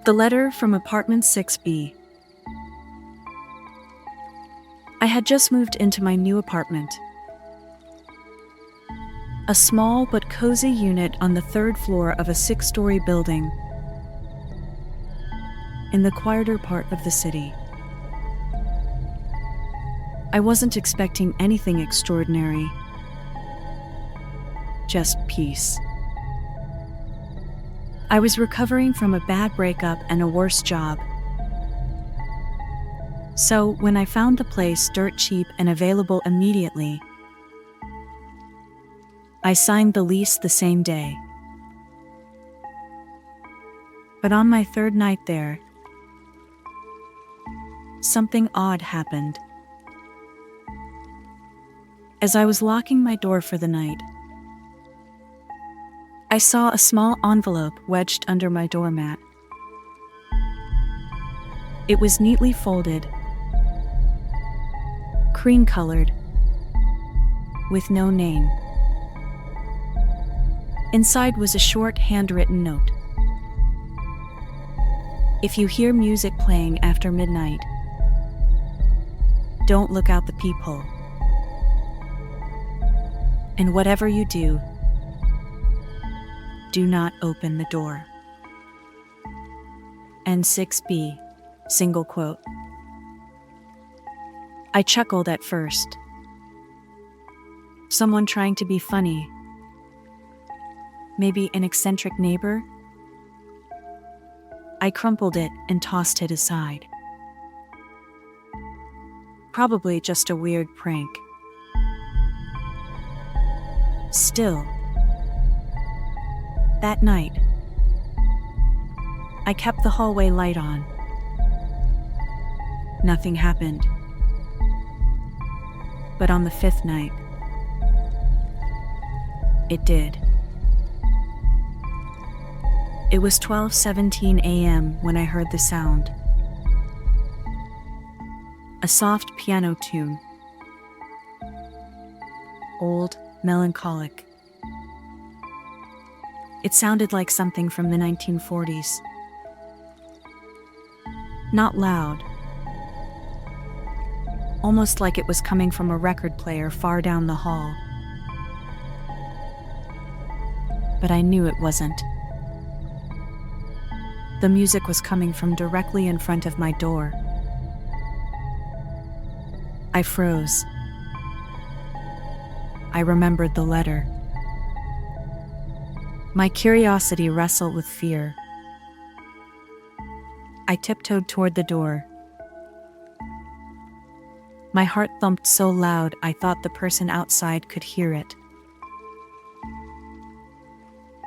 The letter from apartment 6B. I had just moved into my new apartment. A small but cozy unit on the third floor of a 6-story building in the quieter part of the city. I wasn't expecting anything extraordinary, just peace. I was recovering from a bad breakup and a worse job. So when I found the place dirt cheap and available immediately, I signed the lease the same day. But on my third night there, something odd happened. As I was locking my door for the night, I saw a small envelope wedged under my doormat. It was neatly folded, cream-colored, with no name. Inside was a short handwritten note. If you hear music playing after midnight, don't look out the peephole. And whatever you do not open the door. And 6B, single quote. I chuckled at first. Someone trying to be funny. Maybe an eccentric neighbor? I crumpled it and tossed it aside. Probably just a weird prank. Still, that night, I kept the hallway light on. Nothing happened. But on the 5th night, it did. It was 12:17 a.m. when I heard the sound. A soft piano tune. Old, melancholic. It sounded like something from the 1940s. Not loud. Almost like it was coming from a record player far down the hall. But I knew it wasn't. The music was coming from directly in front of my door. I froze. I remembered the letter. My curiosity wrestled with fear. I tiptoed toward the door. My heart thumped so loud I thought the person outside could hear it.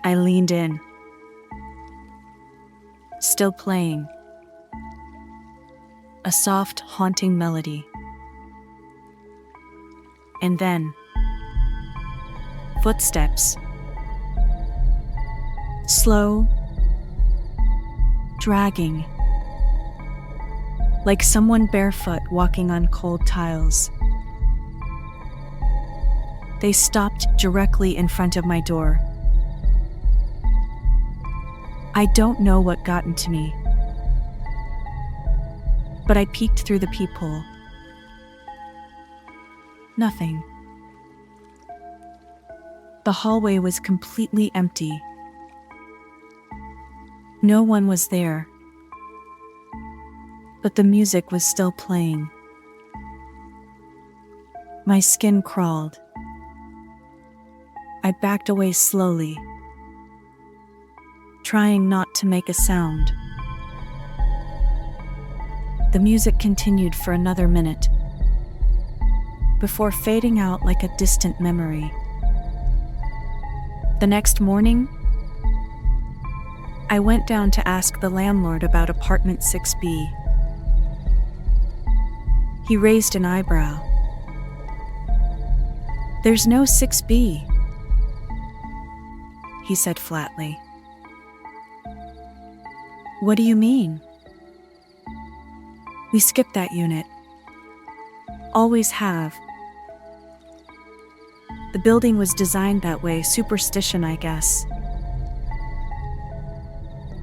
I leaned in. Still playing. A soft, haunting melody. And then, footsteps. Slow, dragging, like someone barefoot walking on cold tiles. They stopped directly in front of my door. I don't know what got into me, but I peeked through the peephole. Nothing. The hallway was completely empty. No one was there, but the music was still playing. My skin crawled. I backed away slowly, trying not to make a sound. The music continued for another minute, before fading out like a distant memory. The next morning, I went down to ask the landlord about apartment 6B. He raised an eyebrow. "There's no 6B," he said flatly. "What do you mean?" "We skipped that unit. Always have. The building was designed that way, superstition, I guess."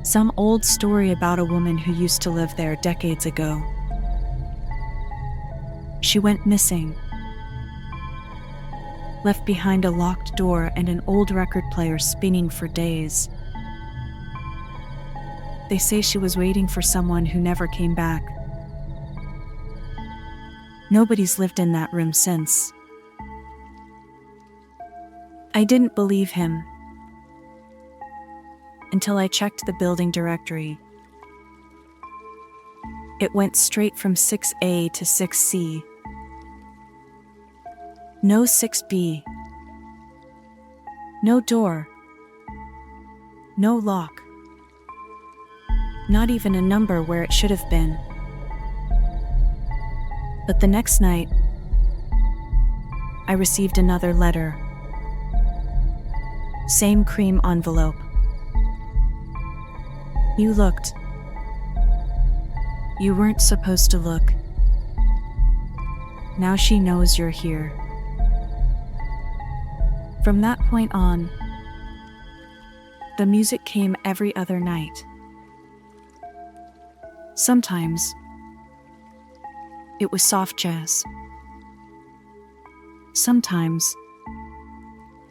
Some old story about a woman who used to live there decades ago. She went missing, left behind a locked door and an old record player spinning for days. They say she was waiting for someone who never came back. Nobody's lived in that room since. I didn't believe him until I checked the building directory. It went straight from 6A to 6C. No 6B. No door. No lock. Not even a number where it should have been. But the next night, I received another letter. Same cream envelope. You looked. You weren't supposed to look. Now she knows you're here. From that point on, the music came every other night. Sometimes, it was soft jazz. Sometimes,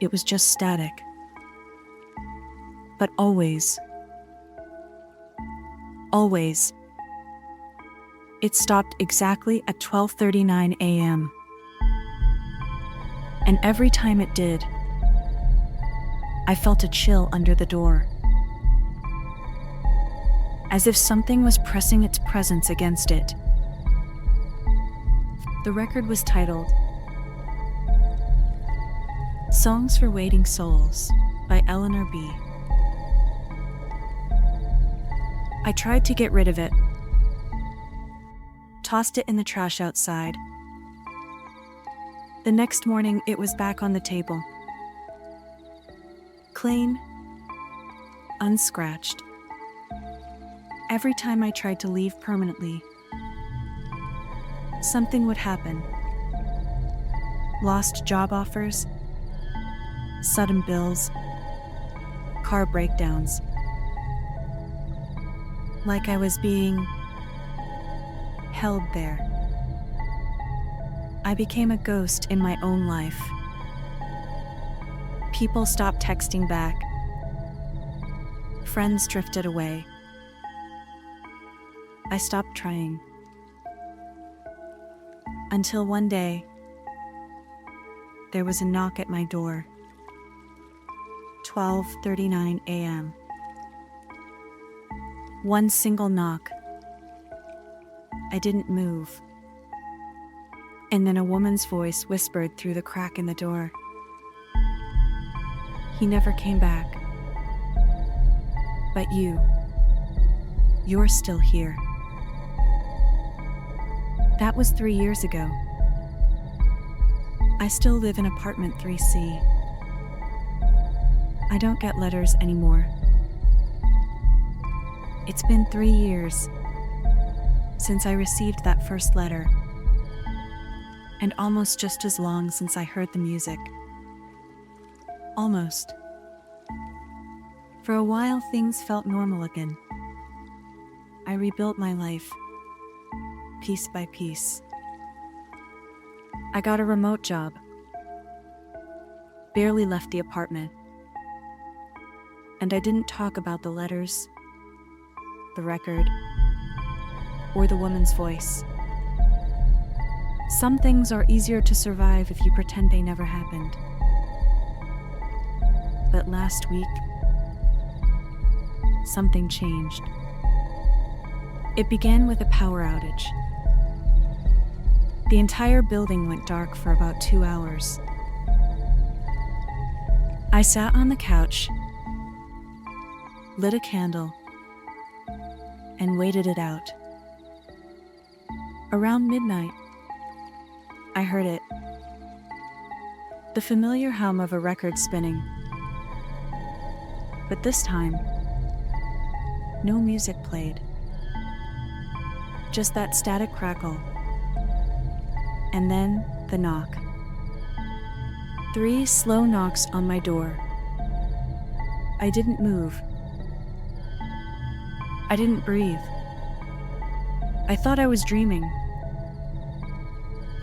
it was just static. But always, it stopped exactly at 12:39 a.m. And every time it did, I felt a chill under the door, as if something was pressing its presence against it. The record was titled Songs for Waiting Souls by Eleanor B. I tried to get rid of it, tossed it in the trash outside. The next morning, it was back on the table. Clean, unscratched. Every time I tried to leave permanently, something would happen. Lost job offers, sudden bills, car breakdowns. Like I was being held there. I became a ghost in my own life. People stopped texting back. Friends drifted away. I stopped trying. Until one day, there was a knock at my door. 12:39 a.m. One single knock. I didn't move. And then a woman's voice whispered through the crack in the door. He never came back. But you're still here. That was 3 years ago. I still live in apartment 3C. I don't get letters anymore. It's been 3 years since I received that first letter, and almost just as long since I heard the music. Almost. For a while, things felt normal again. I rebuilt my life, piece by piece. I got a remote job, barely left the apartment, and I didn't talk about the letters, the record, or the woman's voice. Some things are easier to survive if you pretend they never happened. But last week, something changed. It began with a power outage. The entire building went dark for about 2 hours. I sat on the couch, lit a candle, and waited it out. Around midnight, I heard it. The familiar hum of a record spinning. But this time, no music played. Just that static crackle. And then the knock. 3 slow knocks on my door. I didn't move. I didn't breathe. I thought I was dreaming.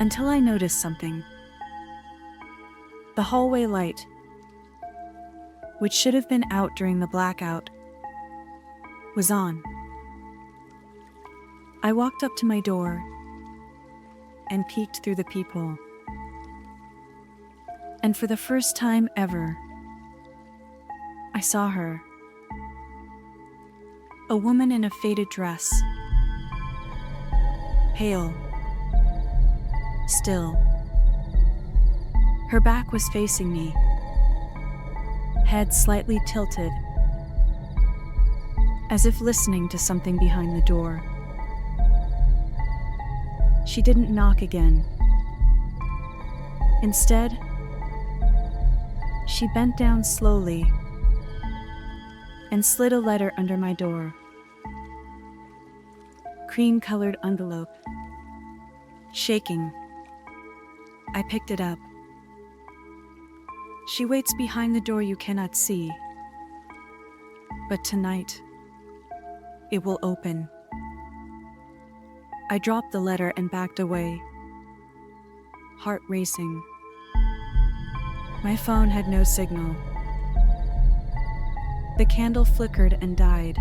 Until I noticed something. The hallway light, which should have been out during the blackout, was on. I walked up to my door and peeked through the peephole. And for the first time ever, I saw her. A woman in a faded dress. Pale. Still. Her back was facing me. Head slightly tilted, as if listening to something behind the door. She didn't knock again. Instead, she bent down slowly and slid a letter under my door. Cream-colored envelope. Shaking, I picked it up. She waits behind the door you cannot see. But tonight, it will open. I dropped the letter and backed away, heart racing. My phone had no signal. The candle flickered and died.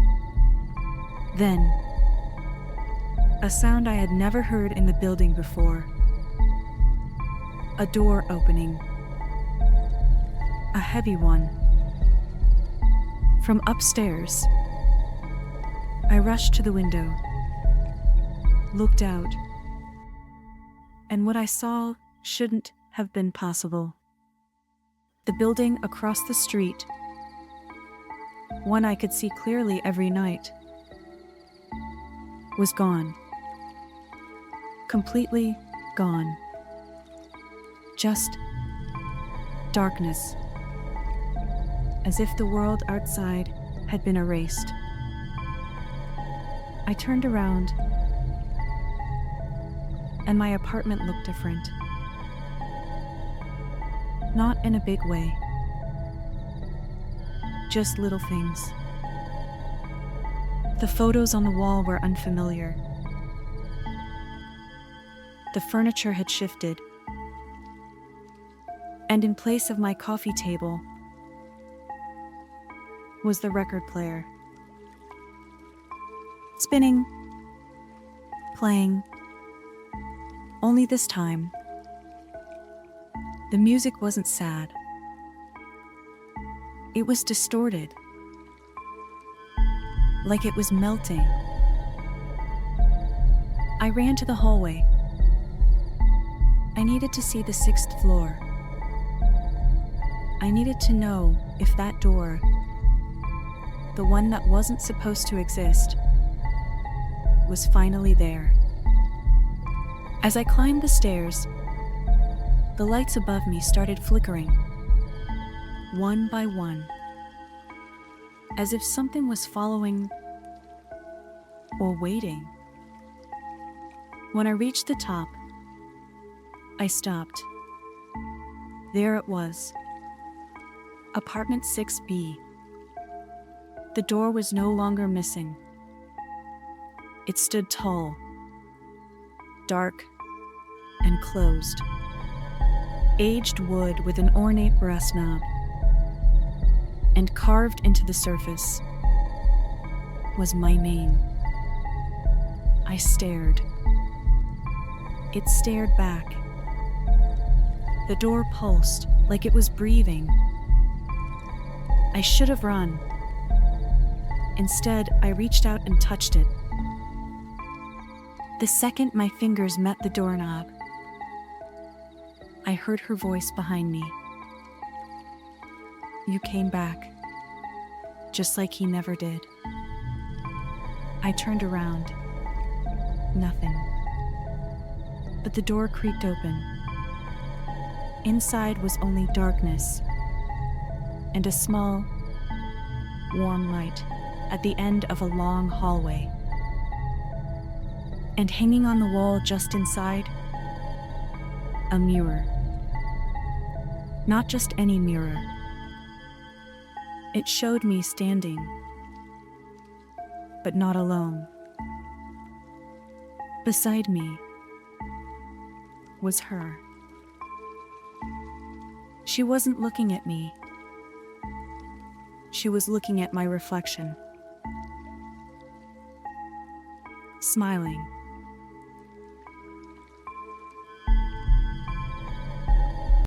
Then, a sound I had never heard in the building before. A door opening. A heavy one. From upstairs. I rushed to the window, looked out, and what I saw shouldn't have been possible. The building across the street, one I could see clearly every night, was gone. Completely gone. Just darkness. As if the world outside had been erased. I turned around, and my apartment looked different. Not in a big way. Just little things. The photos on the wall were unfamiliar. The furniture had shifted, and in place of my coffee table was the record player. Spinning, playing, only this time, the music wasn't sad. It was distorted, like it was melting. I ran to the hallway. I needed to see the 6th floor. I needed to know if that door, the one that wasn't supposed to exist, was finally there. As I climbed the stairs, the lights above me started flickering, one by one, as if something was following or waiting. When I reached the top, I stopped. There it was, apartment 6B. The door was no longer missing. It stood tall, dark, and closed. Aged wood with an ornate brass knob. And carved into the surface was my name. I stared. It stared back. The door pulsed like it was breathing. I should have run. Instead, I reached out and touched it. The second my fingers met the doorknob, I heard her voice behind me. You came back, just like he never did. I turned around. Nothing. But the door creaked open. Inside was only darkness and a small, warm light at the end of a long hallway. And hanging on the wall just inside, a mirror. Not just any mirror. It showed me standing, but not alone. Beside me was her. She wasn't looking at me. She was looking at my reflection, smiling.